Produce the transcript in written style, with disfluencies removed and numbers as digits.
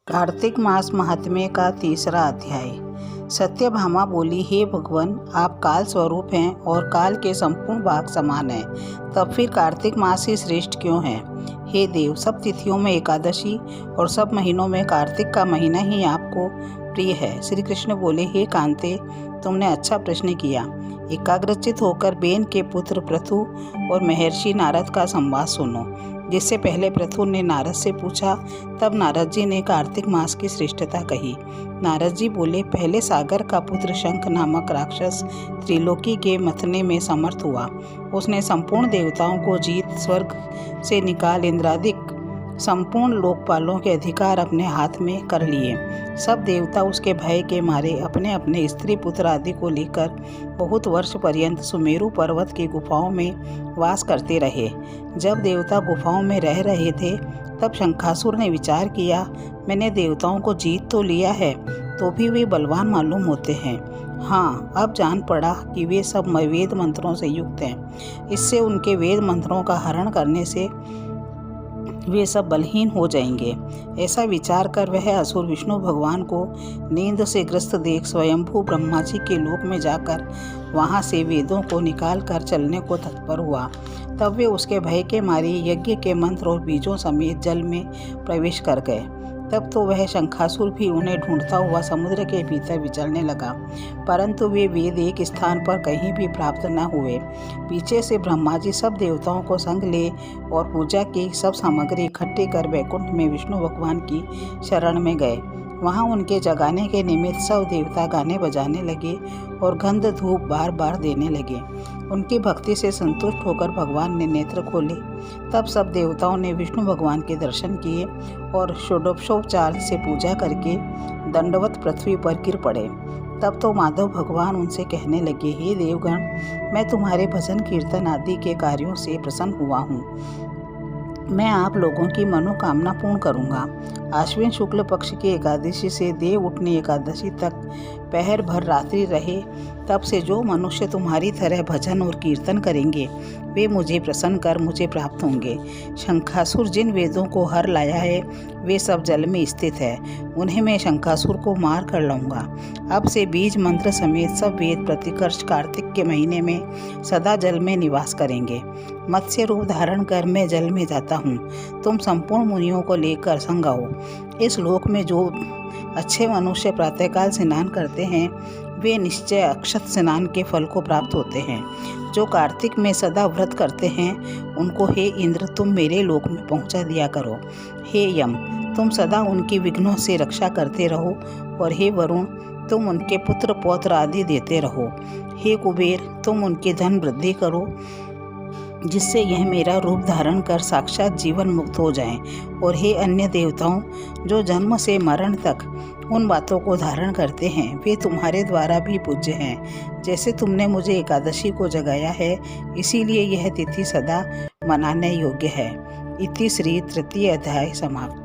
कार्तिक मास महात्म्य का तीसरा अध्याय। सत्यभामा बोली, हे भगवान, आप काल स्वरूप हैं और काल के संपूर्ण भाग समान हैं। तब फिर कार्तिक मास ही श्रेष्ठ क्यों है? हे देव, सब तिथियों में एकादशी और सब महीनों में कार्तिक का महीना ही आपको प्रिय है। श्री कृष्ण बोले, हे कांते, तुमने अच्छा प्रश्न किया। एकाग्रचित होकर बेन के पुत्र पृथु और महर्षि नारद का संवाद सुनो। जिससे पहले पृथु ने नारद से पूछा, तब नारद जी ने कार्तिक मास की श्रेष्ठता कही। नारद जी बोले, पहले सागर का पुत्र शंख नामक राक्षस त्रिलोकी के मथने में समर्थ हुआ। उसने संपूर्ण देवताओं को जीत स्वर्ग से निकाल इंद्रादिक संपूर्ण लोकपालों के अधिकार अपने हाथ में कर लिए। सब देवता उसके भय के मारे अपने अपने स्त्री पुत्र आदि को लेकर बहुत वर्ष पर्यंत सुमेरु पर्वत की गुफाओं में वास करते रहे। जब देवता गुफाओं में रह रहे थे, तब शंखासुर ने विचार किया, मैंने देवताओं को जीत तो लिया है, तो भी वे बलवान मालूम होते हैं। हाँ, अब जान पड़ा कि वे सब वेद मंत्रों से युक्त हैं। इससे उनके वेद मंत्रों का हरण करने से वे सब बलहीन हो जाएंगे। ऐसा विचार कर वह असुर विष्णु भगवान को नींद से ग्रस्त देख स्वयंभू ब्रह्मा जी के लोक में जाकर वहां से वेदों को निकाल कर चलने को तत्पर हुआ। तब वे उसके भय के मारे यज्ञ के मंत्र और बीजों समेत जल में प्रवेश कर गए। तब तो वह शंखासुर भी उन्हें ढूंढता हुआ समुद्र के भीतर विचरने लगा, परंतु वे वेद एक स्थान पर कहीं भी प्राप्त न हुए। पीछे से ब्रह्मा जी सब देवताओं को संग ले और पूजा की सब सामग्री इकट्ठी कर वैकुंठ में विष्णु भगवान की शरण में गए। वहाँ उनके जगाने के निमित्त सब देवता गाने बजाने लगे और गंध धूप बार बार देने लगे। उनकी भक्ति से संतुष्ट होकर भगवान ने नेत्र खोले। तब सब देवताओं ने विष्णु भगवान के दर्शन किए और षोडशोपचार से पूजा करके दंडवत पृथ्वी पर गिर पड़े। तब तो माधव भगवान उनसे कहने लगे, हे देवगण, मैं तुम्हारे भजन कीर्तन आदि के कार्यों से प्रसन्न हुआ हूँ। मैं आप लोगों की मनोकामना पूर्ण करूँगा। आश्विन शुक्ल पक्ष की एकादशी से देव उठनी एकादशी तक पहर भर रात्रि रहे, तब से जो मनुष्य तुम्हारी तरह भजन और कीर्तन करेंगे, वे मुझे प्रसन्न कर मुझे प्राप्त होंगे। शंखासुर जिन वेदों को हर लाया है, वे सब जल में स्थित है। उन्हें मैं शंखासुर को मार कर लाऊंगा। अब से बीज मंत्र समेत सब वेद प्रतिकर्ष कार्तिक के महीने में सदा जल में निवास करेंगे। मत्स्य रूप धारण कर मैं जल में जाता हूँ। तुम संपूर्ण मुनियों को लेकर संग आओ। इस लोक में जो अच्छे मनुष्य प्रातःकाल स्नान करते हैं, वे निश्चय अक्षत स्नान के फल को प्राप्त होते हैं। जो कार्तिक में सदा व्रत करते हैं, उनको हे इंद्र, तुम मेरे लोक में पहुंचा दिया करो। हे यम, तुम सदा उनकी विघ्नों से रक्षा करते रहो। और हे वरुण, तुम उनके पुत्र पौत्र आदि देते रहो। हे कुबेर, तुम उनकी धन वृद्धि करो, जिससे यह मेरा रूप धारण कर साक्षात जीवन मुक्त हो जाएं। और हे अन्य देवताओं, जो जन्म से मरण तक उन बातों को धारण करते हैं, वे तुम्हारे द्वारा भी पूज्य हैं। जैसे तुमने मुझे एकादशी को जगाया है, इसीलिए यह तिथि सदा मनाने योग्य है। इति श्री तृतीय अध्याय समाप्त।